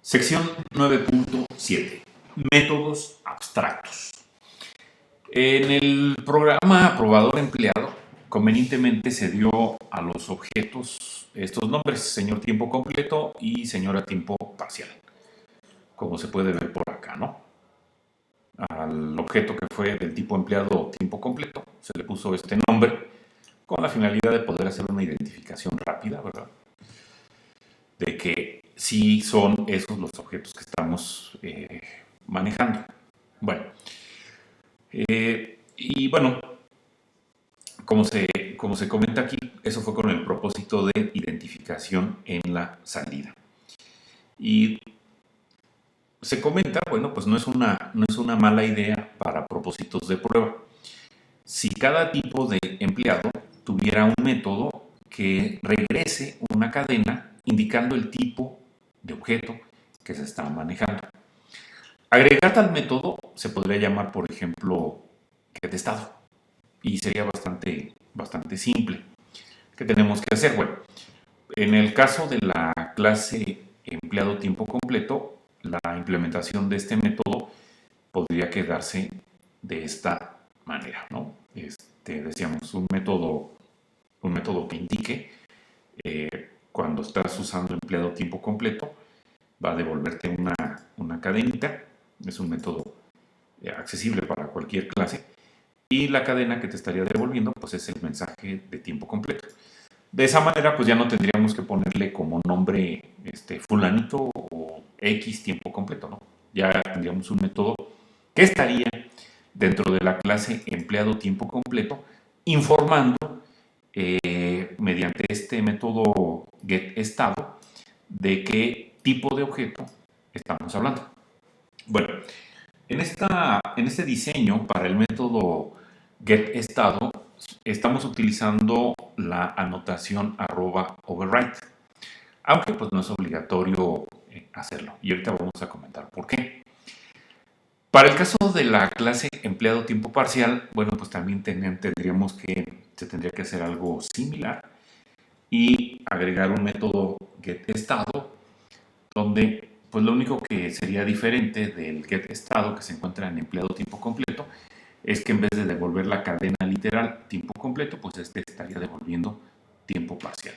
Sección 9.7. Métodos abstractos. En el programa aprobador empleado, convenientemente se dio a los objetos estos nombres: señor tiempo completo y señora tiempo parcial, como se puede ver por acá, ¿no? Al objeto que fue del tipo empleado tiempo completo se le puso este nombre con la finalidad de poder hacer una identificación rápida, ¿verdad?, de que sí son esos los objetos que estamos manejando. Bueno, y bueno, como se comenta aquí, eso fue con el propósito de identificación en la salida. Y se comenta, bueno, pues no es una mala idea para propósitos de prueba. Si cada tipo de empleado tuviera un método que regrese una cadena indicando el tipo de objeto que se está manejando. Agregar tal método se podría llamar, por ejemplo, getEstado, y sería bastante simple. ¿Qué tenemos que hacer? Bueno, en el caso de la clase empleado tiempo completo, la implementación de este método podría quedarse de esta manera, ¿no? Decíamos, un método que indique cuando estás usando empleado tiempo completo, va a devolverte una cadenita. Es un método accesible para cualquier clase, y la cadena que te estaría devolviendo pues es el mensaje de tiempo completo. De esa manera pues ya no tendríamos que ponerle como nombre fulanito o X tiempo completo, ¿no? Ya tendríamos un método que estaría dentro de la clase empleado tiempo completo, informando mediante este método getEstado de qué tipo de objeto estamos hablando. Bueno, en este diseño para el método getEstado estamos utilizando la anotación @override, aunque pues no es obligatorio hacerlo, y ahorita vamos a comentar por qué. Para el caso de la clase empleado tiempo parcial, bueno, pues también se tendría que hacer algo similar y agregar un método getEstado, donde pues lo único que sería diferente del getEstado que se encuentra en empleado tiempo completo es que en vez de devolver la cadena literal tiempo completo, pues estaría devolviendo tiempo parcial.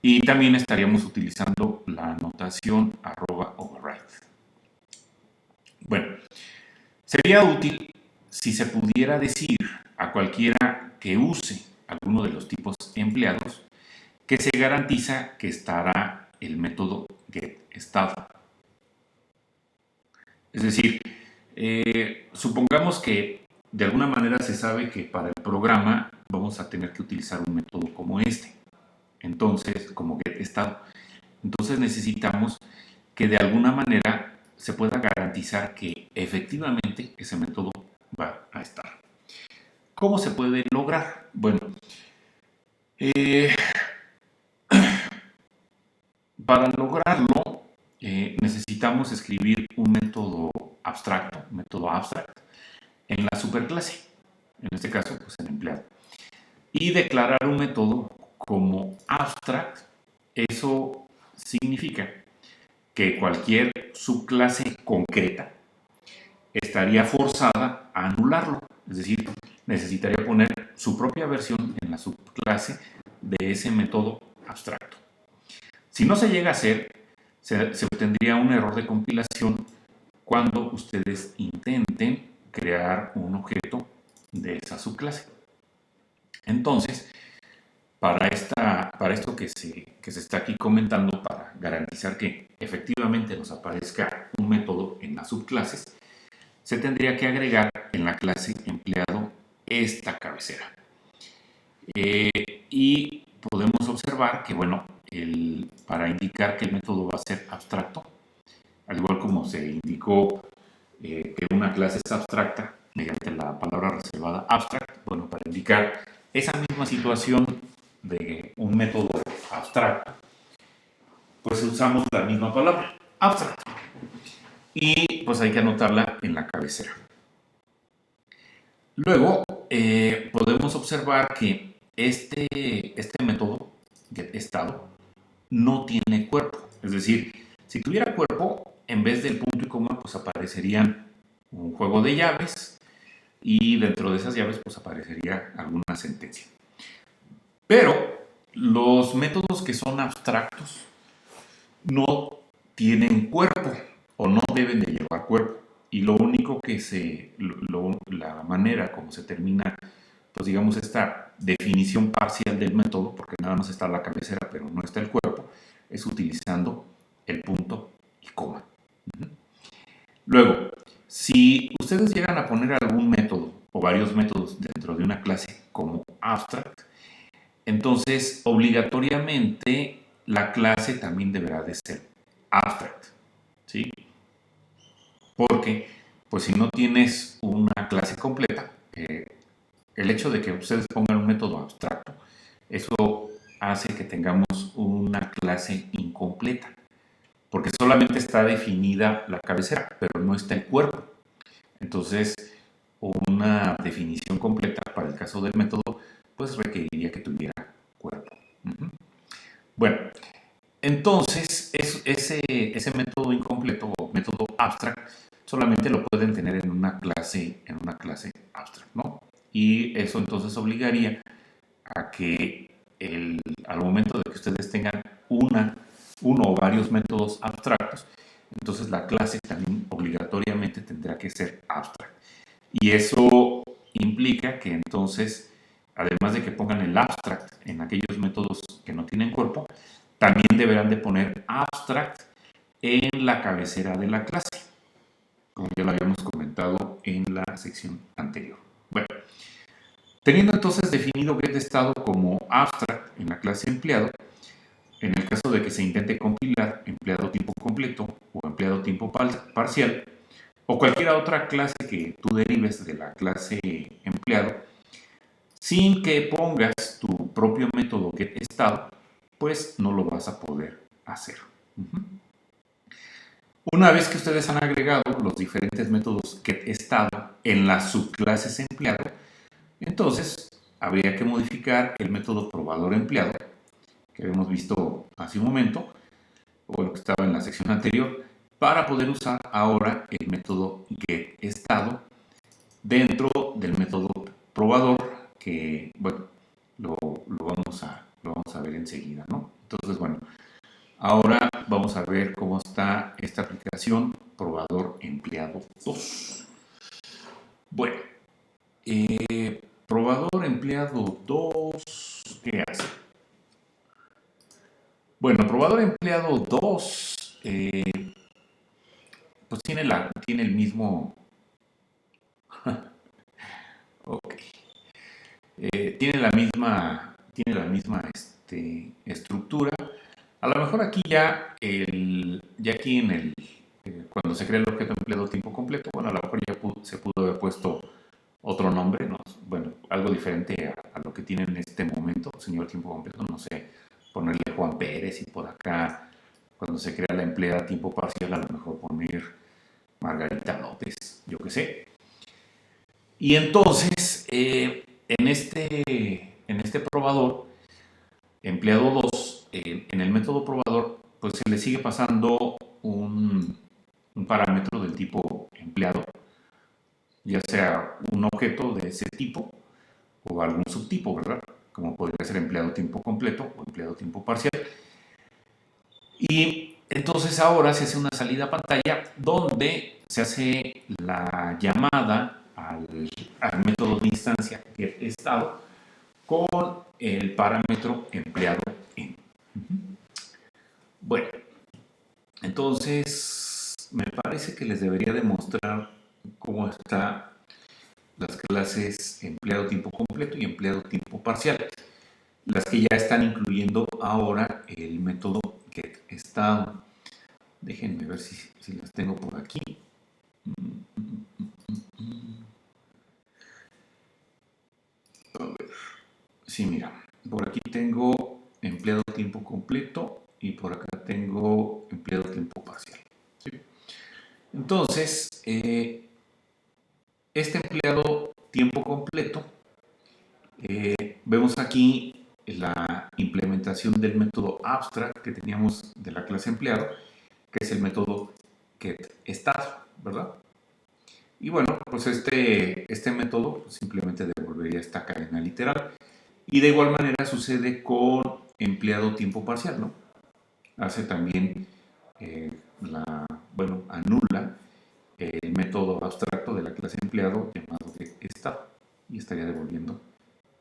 Y también estaríamos utilizando la anotación @override. Bueno, sería útil si se pudiera decir a cualquiera que use alguno de los tipos empleados que se garantiza que estará el método getEstado. Es decir, supongamos que de alguna manera se sabe que para el programa vamos a tener que utilizar un método como entonces, como getEstado. Entonces necesitamos que de alguna manera se pueda garantizar que efectivamente ese método va a estar. ¿Cómo se puede lograr? Bueno, para lograrlo necesitamos escribir un método abstracto, en la superclase, en este caso pues en empleado, y declarar un método como abstract. Eso significa que cualquier subclase concreta estaría forzada a anularlo, es decir, necesitaría poner su propia versión en la subclase de ese método abstracto. Si no se llega a hacer, se obtendría un error de compilación cuando ustedes intenten crear un objeto de esa subclase. Entonces, para esto que se está aquí comentando, para garantizar que efectivamente nos aparezca un método en las subclases, se tendría que agregar en la clase empleado esta cabecera. Y podemos observar que, bueno, para indicar que el método va a ser abstracto, al igual como se indicó que una clase es abstracta mediante la palabra reservada abstract, bueno, para indicar esa misma situación de un método abstracto, pues usamos la misma palabra, abstract, y pues hay que anotarla en la cabecera. Luego podemos observar que este método getEstado no tiene cuerpo, es decir, Si tuviera cuerpo, en vez del punto y coma, pues aparecerían un juego de llaves y dentro de esas llaves pues aparecería alguna sentencia. Pero los métodos que son abstractos no tienen cuerpo o no deben de llevar cuerpo. Y lo único que la manera como se termina, pues digamos, esta definición parcial del método, porque nada más está la cabecera, pero no está el cuerpo, es utilizando el punto y coma. Luego, si ustedes llegan a poner algún método o varios métodos dentro de una clase como abstract, entonces obligatoriamente la clase también deberá de ser abstract, ¿sí? Porque, pues si no tienes una clase completa, el hecho de que ustedes pongan un método abstracto, eso hace que tengamos una clase incompleta, porque solamente está definida la cabecera, pero no está el cuerpo. Entonces, una definición completa para el caso del método, pues requeriría que tuviera cuerpo. Bueno, entonces ese método incompleto o método abstract solamente lo pueden tener en una clase abstract, ¿no? Y eso entonces obligaría a que al momento de que ustedes tengan uno o varios métodos abstractos, entonces la clase también obligatoriamente tendrá que ser abstract. Y eso implica que entonces, además de que pongan el abstract en aquellos métodos que no tienen cuerpo, también deberán de poner abstract en la cabecera de la clase, como ya lo habíamos comentado en la sección anterior. Bueno, teniendo entonces definido getEstado como abstract en la clase empleado, en el caso de que se intente compilar empleado tiempo completo o empleado tiempo parcial, o cualquier otra clase que tú derives de la clase empleado, sin que pongas tu propio método getEstado, pues no lo vas a poder hacer. Una vez que ustedes han agregado los diferentes métodos getEstado en las subclases empleado, entonces habría que modificar el método probador empleado, que habíamos visto hace un momento, o lo que estaba en la sección anterior, para poder usar ahora el método getEstado dentro del método probador, que, bueno, lo vamos a ver enseguida, ¿no? Entonces, bueno, ahora vamos a ver cómo está esta aplicación probador empleado 2. Bueno, probador empleado 2, ¿qué hace? Bueno, probador empleado 2, pues tiene el mismo... ok. Tiene la misma estructura. A lo mejor aquí ya aquí cuando se crea el objeto empleado tiempo completo, bueno, a lo mejor ya se pudo haber puesto otro nombre, ¿no? Bueno, algo diferente a lo que tiene en este momento, señor tiempo completo, no sé, ponerle Juan Pérez y por acá, cuando se crea la empleada tiempo parcial, a lo mejor poner Margarita López, yo qué sé. Y entonces, en este probador, empleado 2, en el método probador, pues se le sigue pasando un parámetro del tipo empleado, ya sea un objeto de ese tipo o algún subtipo, ¿verdad? Como podría ser empleado tiempo completo o empleado tiempo parcial. Y entonces ahora se hace una salida a pantalla donde se hace la llamada al método de instancia getEstado con el parámetro empleado en. Bueno, entonces me parece que les debería demostrar cómo están las clases empleado tiempo completo y empleado tiempo parcial, las que ya están incluyendo ahora el método getEstado. Déjenme ver si las tengo por aquí. A ver. Sí, mira, por aquí tengo empleado tiempo completo y por acá tengo empleado tiempo parcial. ¿Sí? Entonces, este empleado tiempo completo, vemos aquí la implementación del método abstract que teníamos de la clase empleado que es el método getEstado, ¿verdad? Y bueno, pues este método simplemente devolvería esta cadena literal. Y de igual manera sucede con empleado tiempo parcial, ¿no? Hace también, anula el método abstracto de la clase empleado llamado getEstado y estaría devolviendo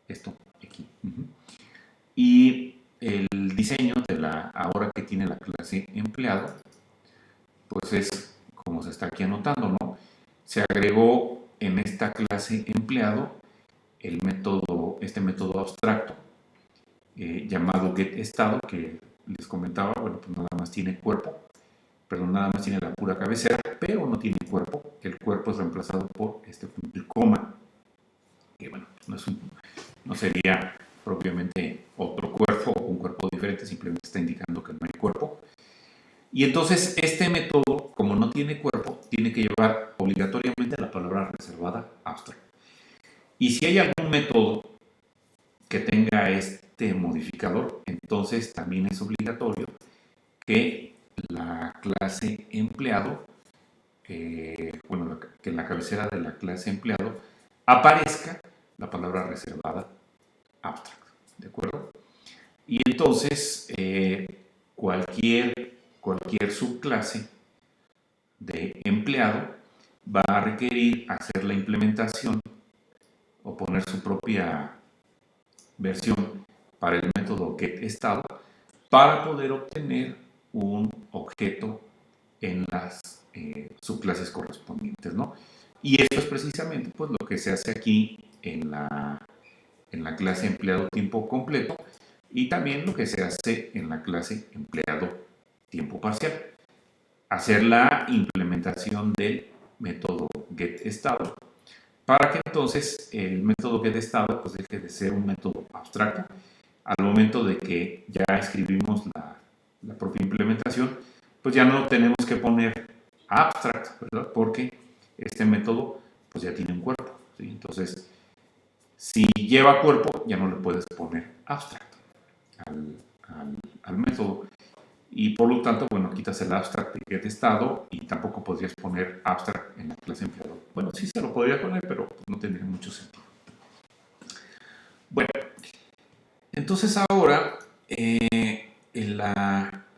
esto aquí. Y el diseño de ahora que tiene la clase empleado, pues es como se está aquí anotando, ¿no? Se agregó en esta clase empleado este método abstracto llamado getEstado, que les comentaba, bueno, pues nada más tiene cuerpo, perdón, nada más tiene la pura cabecera, pero no tiene cuerpo. El cuerpo es reemplazado por el coma, que bueno, no sería propiamente otro cuerpo o un cuerpo diferente, simplemente está indicando que no hay cuerpo. Y entonces este método, como no tiene cuerpo, tiene que llevar obligatoriamente la palabra reservada abstract. Y si hay algún método que tenga este modificador, entonces también es obligatorio que la clase empleado, que en la cabecera de la clase empleado aparezca la palabra reservada abstract, ¿de acuerdo? Y entonces cualquier subclase de empleado va a requerir hacer la implementación o poner su propia versión para el método getEstado para poder obtener un objeto en las subclases correspondientes, ¿no? Y esto es precisamente pues, lo que se hace aquí en la clase empleado tiempo completo y también lo que se hace en la clase empleado tiempo parcial. Hacer la implementación del método getEstado para que entonces el método getEstado pues deje de ser un método abstracto. Al momento de que ya escribimos la propia implementación, pues ya no tenemos que poner abstract, ¿verdad? Porque este método pues ya tiene un cuerpo, ¿sí? Entonces, si lleva cuerpo, ya no le puedes poner abstract al método. Y por lo tanto, bueno, quitas el abstract de getEstado y tampoco podrías poner abstract en la clase empleado. Bueno, sí se lo podría poner, pero no tendría mucho sentido. Bueno, entonces ahora,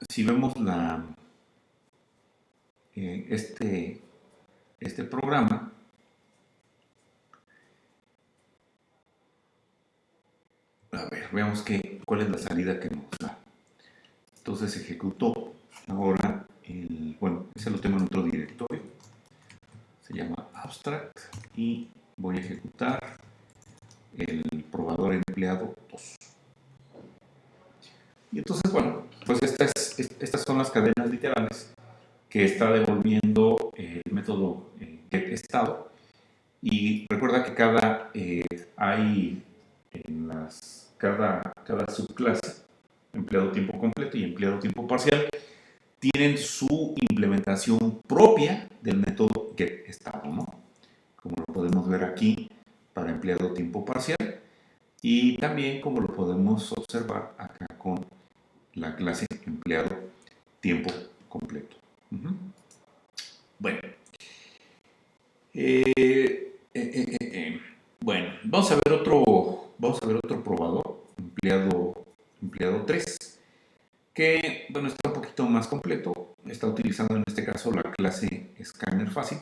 si vemos este programa, a ver, veamos cuál es la salida que nos da. Entonces ejecutó ahora ese lo tengo en otro directorio, se llama abstract y voy a ejecutar el probador empleado 2. Y entonces, bueno, pues estas son las cadenas literales que está devolviendo el método getEstado. Y recuerda que cada subclase, empleado tiempo completo y empleado tiempo parcial, tienen su implementación propia del método getEstado, ¿no? Como lo podemos ver aquí para empleado tiempo parcial y también como lo podemos observar acá con la clase empleado tiempo completo. Bueno. Bueno, vamos a ver otro probador, empleado 3, que bueno, está un poquito más completo. Está utilizando en este caso la clase Scanner Fácil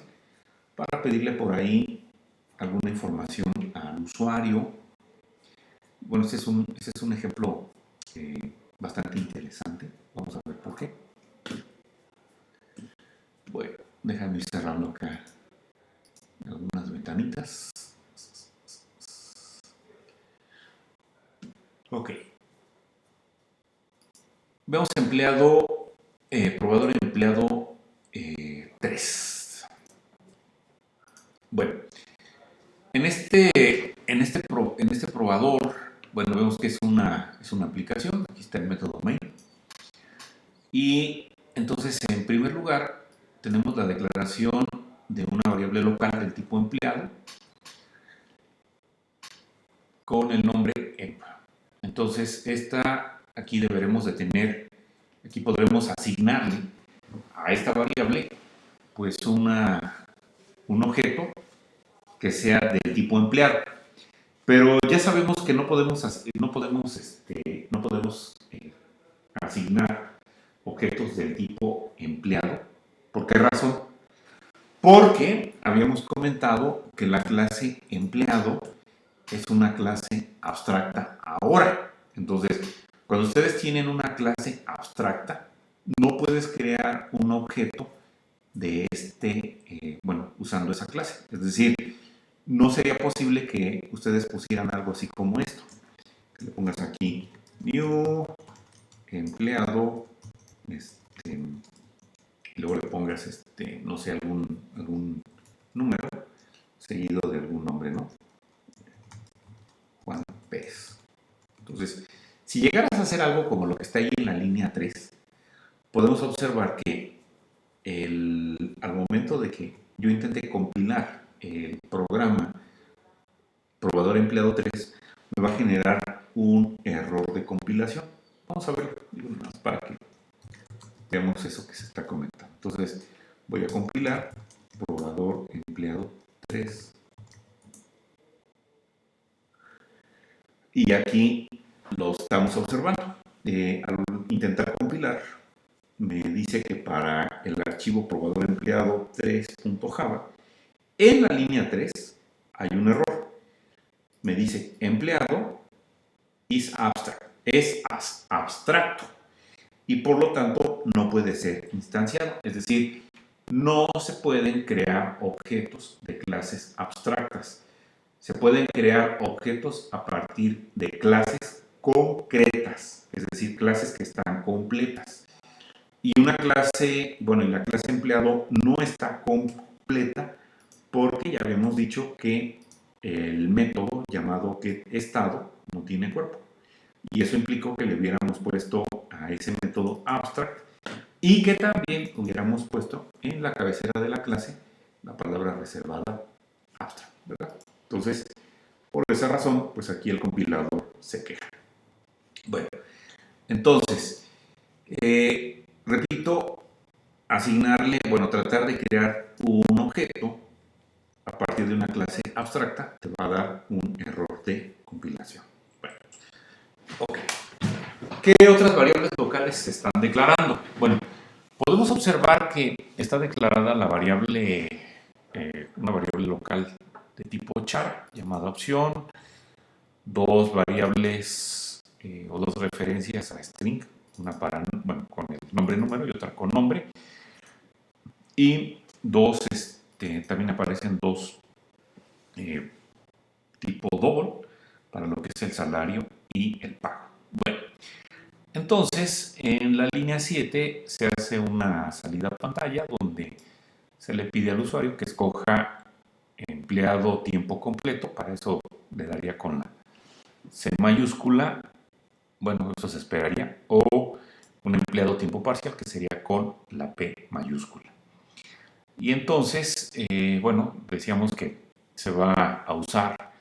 para pedirle por ahí alguna información al usuario. Bueno, este es un ejemplo bastante interesante. Vamos a ver por qué. Bueno, déjame ir cerrando acá algunas ventanitas. Ok. Vemos probador empleado 3. Bueno, en este probador, bueno, vemos que es una aplicación. Aquí está el método main. Y entonces, en primer lugar, tenemos la declaración de una variable local del tipo empleado con el nombre emp. Entonces, aquí deberemos de tener, aquí podremos asignarle a a esta variable pues un objeto que sea del tipo empleado. Pero ya sabemos que no podemos asignar objetos del tipo empleado. ¿Por qué razón? Porque habíamos comentado que la clase empleado es una clase abstracta ahora. Entonces, cuando ustedes tienen una clase abstracta, no puedes crear un objeto de usando esa clase. Es decir, no sería posible que ustedes pusieran algo así como esto. Que le pongas aquí new empleado, y luego le pongas, no sé, algún número seguido de algún nombre, ¿no? Juan Pérez. Entonces, si llegaras a hacer algo como lo que está ahí en la línea 3, podemos observar que al momento de que yo intente compilar el programa probador empleado 3, me va a generar un error de compilación. Vamos a ver para que veamos eso que se está comentando. Entonces, voy a compilar probador empleado 3. Y aquí lo estamos observando. Al intentar compilar, me dice que para el archivo probador empleado 3.java, en la línea 3 hay un error. Me dice empleado is abstract, es abstracto y por lo tanto no puede ser instanciado. Es decir, no se pueden crear objetos de clases abstractas. Se pueden crear objetos a partir de clases concretas, es decir, clases que están completas. Y una clase, bueno, y la clase empleado no está completa porque ya habíamos dicho que el método llamado getEstado no tiene cuerpo. Y eso implicó que le hubiéramos puesto a ese método abstract y que también hubiéramos puesto en la cabecera de la clase la palabra reservada abstract, ¿verdad? Entonces, por esa razón, pues aquí el compilador se queja. Bueno, entonces, repito, tratar de crear un objeto a partir de una clase abstracta te va a dar un error de compilación. Bueno, ok. ¿Qué otras variables locales se están declarando? Bueno, podemos observar que está declarada la variable, una variable local de tipo char llamada opción, dos variables o dos referencias a string, una con el nombre número y otra con nombre, y también aparecen dos tipo double para lo que es el salario y el pago. Bueno, entonces en la línea 7 se hace una salida a pantalla donde se le pide al usuario que escoja empleado tiempo completo. Para eso le daría con la C mayúscula, bueno, eso se esperaría, o un empleado tiempo parcial que sería con la P mayúscula. Y entonces, decíamos que se va a usar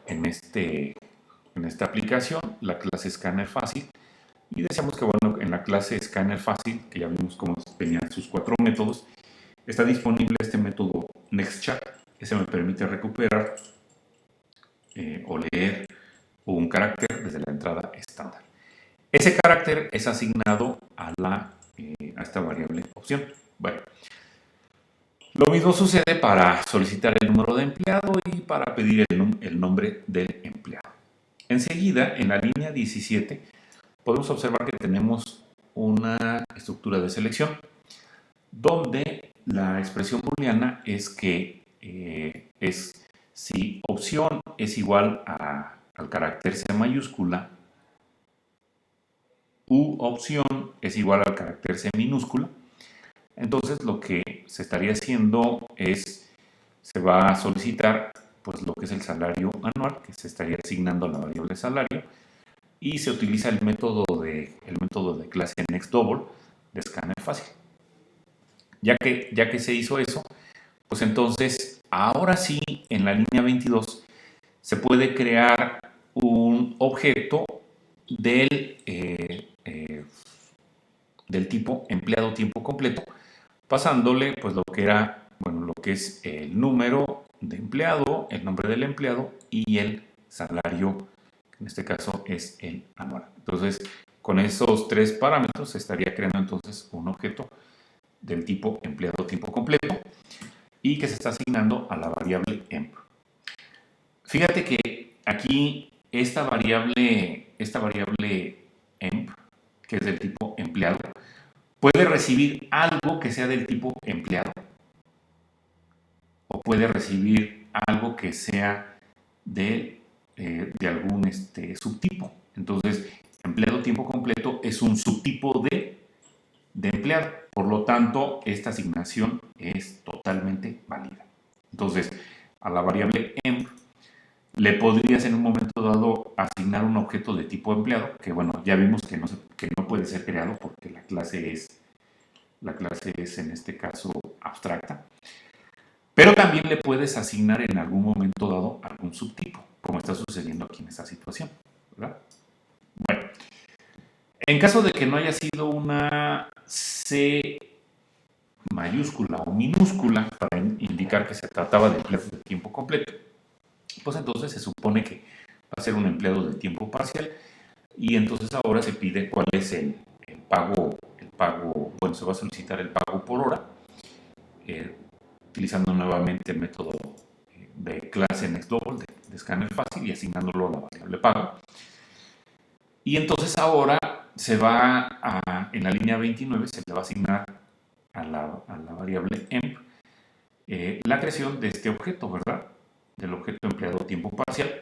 en esta aplicación la clase Scanner Fácil. Y decíamos que, bueno, en la clase Scanner Fácil, que ya vimos cómo tenían sus 4 métodos, está disponible este método NextChat. Ese me permite recuperar o leer un carácter desde la entrada estándar. Ese carácter es asignado a esta variable opción. Bueno, lo mismo sucede para solicitar el número de empleado y para pedir el nombre del empleado. Enseguida, en la línea 17, podemos observar que tenemos una estructura de selección donde la expresión booleana es que es si opción es igual al carácter C mayúscula u opción es igual al carácter C minúscula. Entonces lo que se estaría haciendo es, se va a solicitar pues lo que es el salario anual, que se estaría asignando a la variable salario, y se utiliza el método de clase NextDouble de Scanner Fácil. Ya que se hizo eso, pues entonces ahora sí en la línea 22 se puede crear un objeto del tipo empleado tiempo completo pasándole pues lo que era, bueno, lo que es el número de empleado, el nombre del empleado y el salario, que en este caso es el anual. Entonces, con esos tres parámetros se estaría creando entonces un objeto del tipo empleado tiempo completo y que se está asignando a la variable emp. Fíjate que aquí esta variable emp, que es del tipo empleado, puede recibir algo que sea del tipo empleado o puede recibir algo que sea de algún subtipo. Entonces, empleado tiempo completo es un subtipo de empleado. Por lo tanto, esta asignación es totalmente válida. Entonces, a la variable emp le podrías en un momento dado asignar un objeto de tipo empleado, que bueno, ya vimos que no puede ser creado porque la clase es en este caso abstracta. Pero también le puedes asignar en algún momento dado algún subtipo, como está sucediendo aquí en esta situación, ¿verdad? Bueno, en caso de que no haya sido una C mayúscula o minúscula para indicar que se trataba de empleados de tiempo completo, pues entonces se supone que va a ser un empleado de tiempo parcial y entonces ahora se pide cuál es el pago, bueno, se va a solicitar el pago por hora, eh, utilizando nuevamente el método de clase NextDouble de escáner fácil y asignándolo a la variable pago. Y entonces ahora en la línea 29 se le va a asignar a la variable emp la creación de este objeto, ¿verdad? Del objeto empleado tiempo parcial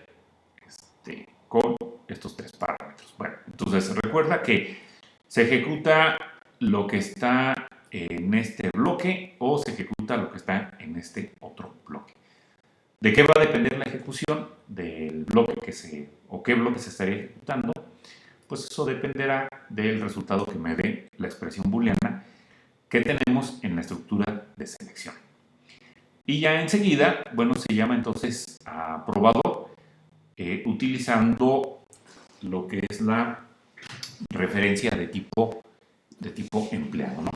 con estos tres parámetros. Bueno, entonces recuerda que se ejecuta lo que está en este bloque o se ejecuta lo que está en este otro bloque. ¿De qué va a depender la ejecución del bloque o qué bloque se estaría ejecutando? Pues eso dependerá del resultado que me dé la expresión booleana que tenemos en la estructura de selección. Y ya enseguida, bueno, se llama entonces a probador utilizando lo que es la referencia de tipo empleado, ¿no?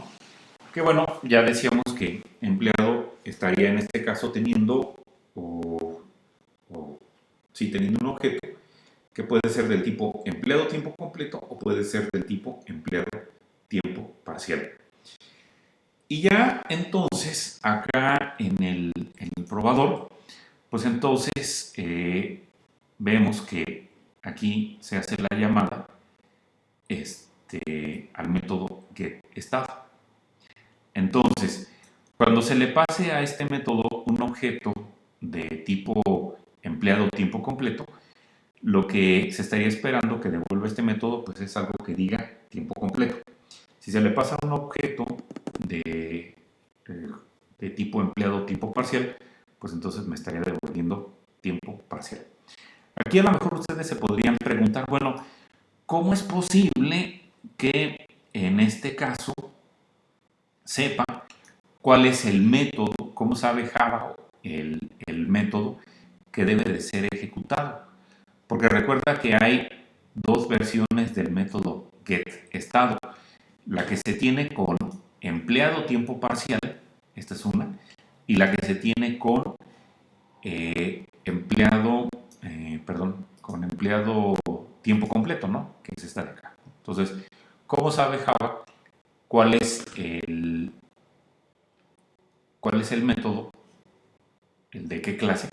Que bueno, ya decíamos que empleado estaría en este caso teniendo teniendo un objeto que puede ser del tipo empleado tiempo completo o puede ser del tipo empleado tiempo parcial. Y ya entonces acá en el probador, pues entonces vemos que aquí se hace la llamada al método getEstado. Entonces, cuando se le pase a este método un objeto de tipo empleado tiempo completo, lo que se estaría esperando que devuelva este método pues es algo que diga tiempo completo. Si se le pasa un objeto de tipo empleado tiempo parcial, pues entonces me estaría devolviendo tiempo parcial. Aquí a lo mejor ustedes se podrían preguntar, bueno, ¿cómo es posible que en este caso sepa cuál es el método, cómo sabe Java el método que debe de ser ejecutado? Porque recuerda que hay dos versiones del método getEstado. La que se tiene con empleado tiempo parcial, esta es una, y la que se tiene con con empleado tiempo completo, ¿no? Que es esta de acá. Entonces, ¿cómo sabe Java cuál es el método, el de qué clase,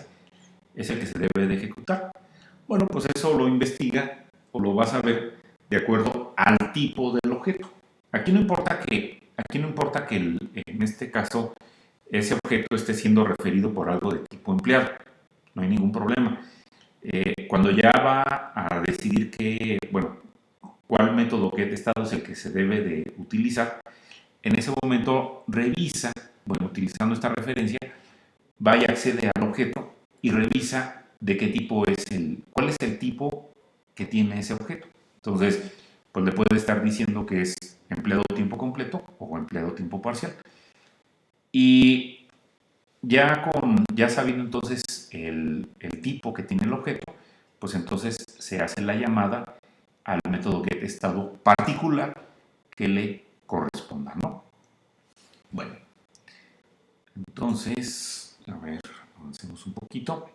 es el que se debe de ejecutar? Bueno, pues eso lo investiga o lo vas a ver de acuerdo al tipo del objeto. Aquí no importa que en este caso ese objeto esté siendo referido por algo de tipo empleado, no hay ningún problema. Cuando ya va a decidir cuál método getEstado es el que se debe de utilizar, en ese momento revisa, utilizando esta referencia, va y accede al objeto y revisa de qué tipo cuál es el tipo que tiene ese objeto. Entonces, pues le puede estar diciendo que es empleado tiempo completo o empleado tiempo parcial. Y ya sabiendo entonces el tipo que tiene el objeto, pues entonces se hace la llamada al método getEstado particular que le corresponda, ¿no? Bueno, entonces, a ver, avancemos un poquito.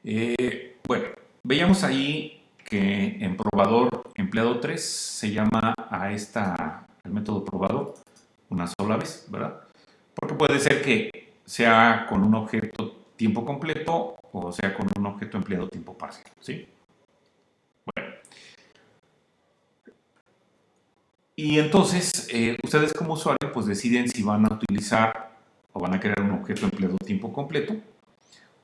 Bueno, veíamos ahí que en probador empleado 3 se llama al método probador una sola vez, ¿verdad? Porque puede ser que sea con un objeto tiempo completo o sea con un objeto empleado tiempo parcial, ¿sí? Bueno, y entonces ustedes como usuario pues deciden si van a utilizar o van a crear un objeto empleado tiempo completo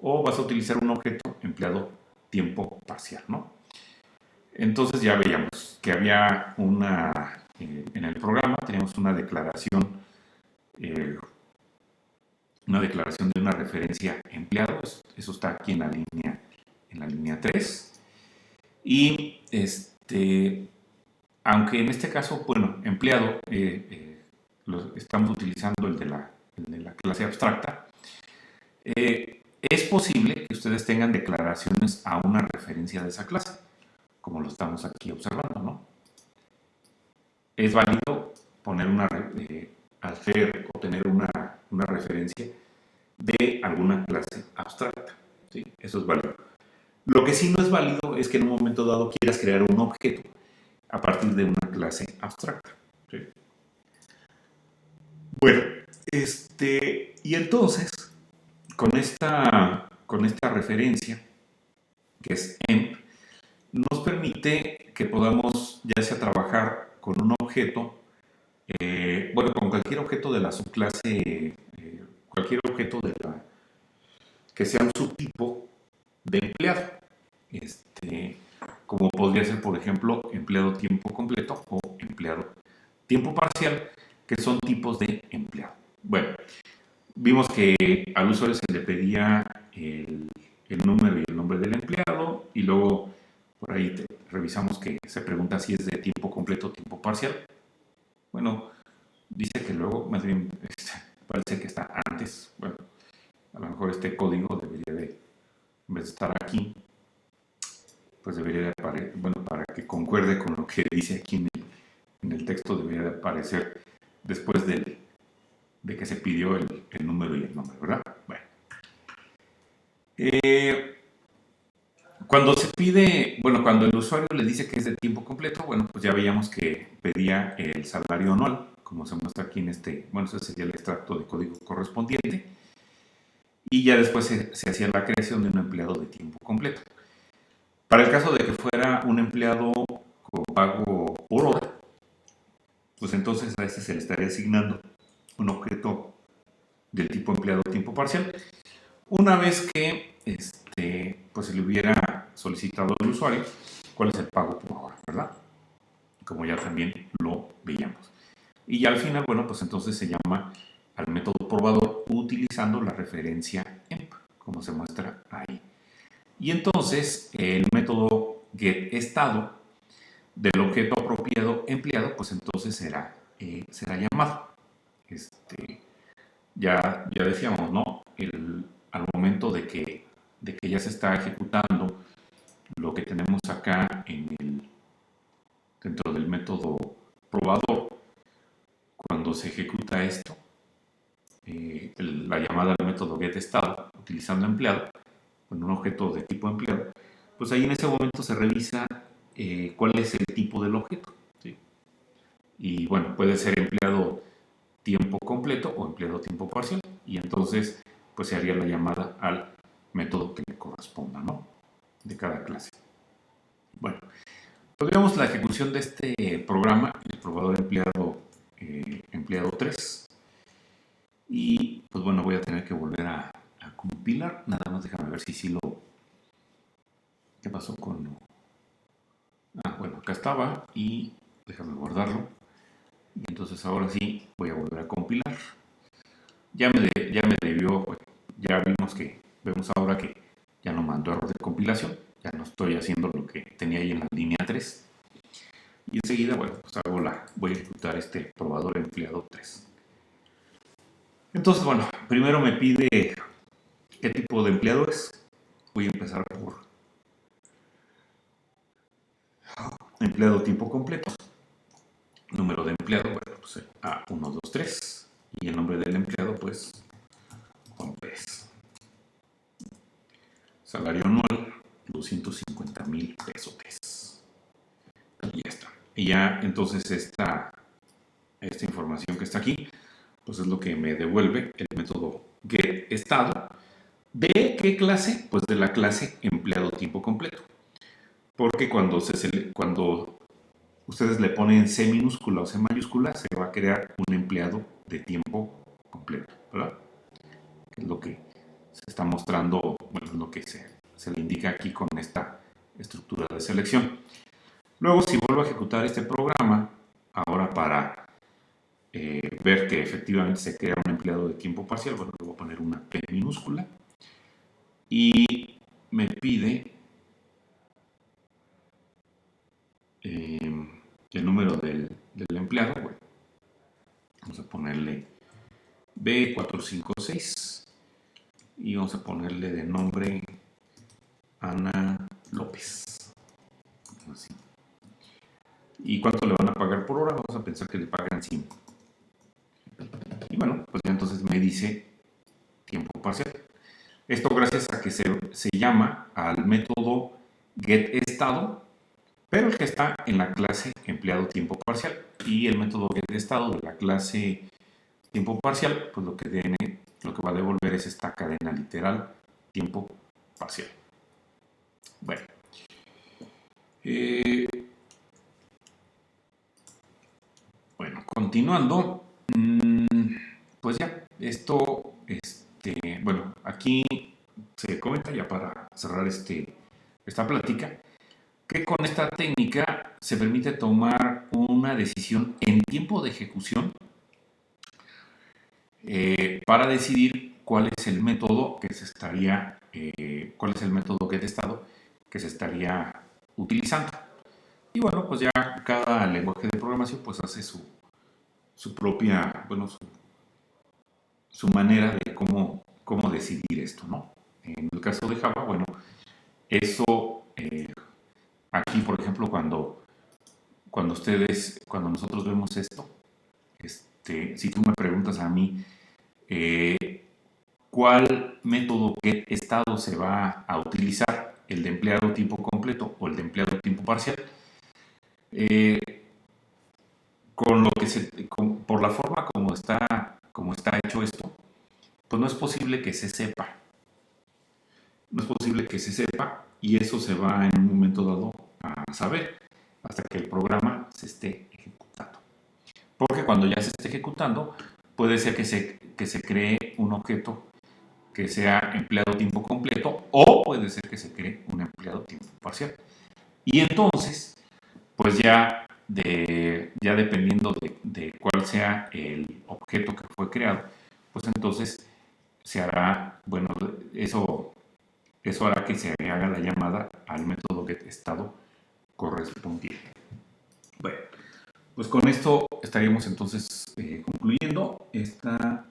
o vas a utilizar un objeto empleado tiempo parcial, ¿no? Entonces ya veíamos que había en el programa teníamos eh, una declaración de una referencia empleado, eso está aquí en la línea 3. Y aunque en este caso, bueno, empleado, estamos utilizando el de la clase abstracta, es posible que ustedes tengan declaraciones a una referencia de esa clase, como lo estamos aquí observando, ¿no? Es válido poner hacer o tener una referencia de alguna clase abstracta, ¿sí? Eso es válido. Lo que sí no es válido es que en un momento dado quieras crear un objeto a partir de una clase abstracta, ¿sí? Bueno, y entonces, con esta referencia, que es emp, nos permite que podamos ya sea trabajar con un objeto, bueno, con cualquier objeto de la subclase, cualquier objeto que sea un subtipo de empleado. Como podría ser, por ejemplo, empleado tiempo completo o empleado tiempo parcial, que son tipos de empleado. Bueno, vimos que al usuario se le pedía el número y el nombre del empleado y luego por ahí revisamos que se pregunta si es de tiempo completo o tiempo parcial. Bueno, dice que luego, más bien, parece que está antes. Bueno, a lo mejor este código debería de, en vez de estar aquí, pues debería de aparecer, bueno, para que concuerde con lo que dice aquí en el texto, debería de aparecer después de que se pidió el número y el nombre, ¿verdad? Bueno. Cuando se pide, bueno, cuando el usuario le dice que es de tiempo completo, bueno, pues ya veíamos que pedía el salario anual, como se muestra aquí en bueno, ese sería el extracto de código correspondiente, y ya después se hacía la creación de un empleado de tiempo completo. Para el caso de que fuera un empleado con pago por hora, pues entonces a este se le estaría asignando un objeto del tipo empleado tiempo parcial, una vez que pues se le hubiera solicitado al usuario cuál es el pago por hora, ¿verdad? Como ya también lo veíamos. Y ya al final, bueno, pues entonces se llama al método probador utilizando la referencia emp, como se muestra ahí. Y entonces el método getEstado del objeto apropiado empleado, pues entonces será llamado. Ya decíamos, ¿no? Al momento de que ya se está ejecutando lo que tenemos acá dentro del método probador, cuando se ejecuta esto, la llamada al método getEstado utilizando empleado, con un objeto de tipo empleado, pues ahí en ese momento se revisa cuál es el tipo del objeto, ¿sí? Y bueno, puede ser empleado tiempo completo o empleado tiempo parcial, y entonces pues se haría la llamada al método que le corresponda, ¿no? De cada clase. Bueno, pues veamos la ejecución de este programa, el probador empleado 3, y pues bueno, voy a tener que volver a compilar, nada más déjame ver si sí lo... ¿Qué pasó con...? Bueno, acá estaba y déjame guardarlo. Y entonces ahora sí voy a volver a compilar. Ya me debió, bueno, ya vemos ahora que ya no mandó error de compilación, ya no estoy haciendo lo que tenía ahí en la línea 3. Y enseguida, bueno, pues voy a ejecutar este probador empleado 3. Entonces, bueno, primero me pide qué tipo de empleado es. Voy a empezar por empleado tiempo completo. Número de empleado, bueno, pues A123. Y el nombre del empleado, pues salario anual, 250,000 pesos. Y ya está. Y ya entonces esta información que está aquí, pues es lo que me devuelve el método getEstado. ¿De qué clase? Pues de la clase empleado tiempo completo. Porque cuando ustedes le ponen C minúscula o C mayúscula, se va a crear un empleado de tiempo completo, ¿verdad? Que es lo que se está mostrando, bueno, es lo que se le indica aquí con esta estructura de selección. Luego, si vuelvo a ejecutar este programa, ahora para ver que efectivamente se crea un empleado de tiempo parcial, bueno, le voy a poner una P minúscula y me pide el número del empleado. Bueno, vamos a ponerle B456 y vamos a ponerle de nombre Ana López. Así. ¿Y cuánto le van a pagar por hora? Vamos a pensar que le pagan 5. Y bueno, pues ya entonces me dice tiempo parcial. Esto gracias a que se llama al método getEstado, pero el que está en la clase empleado tiempo parcial. Y el método getEstado de la clase tiempo parcial, pues lo que va a devolver es esta cadena literal tiempo parcial. Bueno. Bueno, continuando, pues ya, esto, bueno, aquí se comenta ya para cerrar esta plática, que con esta técnica se permite tomar una decisión en tiempo de ejecución para decidir cuál es el método cuál es el método getEstado que se estaría utilizando. Y bueno, pues ya cada lenguaje de programación pues hace su propia, bueno, su manera de cómo decidir esto, ¿no? En el caso de Java, bueno, eso, aquí por ejemplo, cuando nosotros vemos esto, si tú me preguntas a mí, ¿cuál método getEstado se va a utilizar? ¿El de empleado tiempo completo o el de empleado tiempo parcial? Por la forma como está hecho esto, pues no es posible que se sepa. No es posible que se sepa y eso se va en un momento dado a saber hasta que el programa se esté ejecutando. Porque cuando ya se esté ejecutando, puede ser que se cree un objeto que sea empleado tiempo completo o puede ser que se cree un empleado tiempo parcial. Y entonces, pues ya dependiendo de cuál sea el objeto que fue creado, pues entonces se hará, bueno, eso hará que se haga la llamada al método getEstado correspondiente. Bueno, pues con esto estaríamos entonces concluyendo esta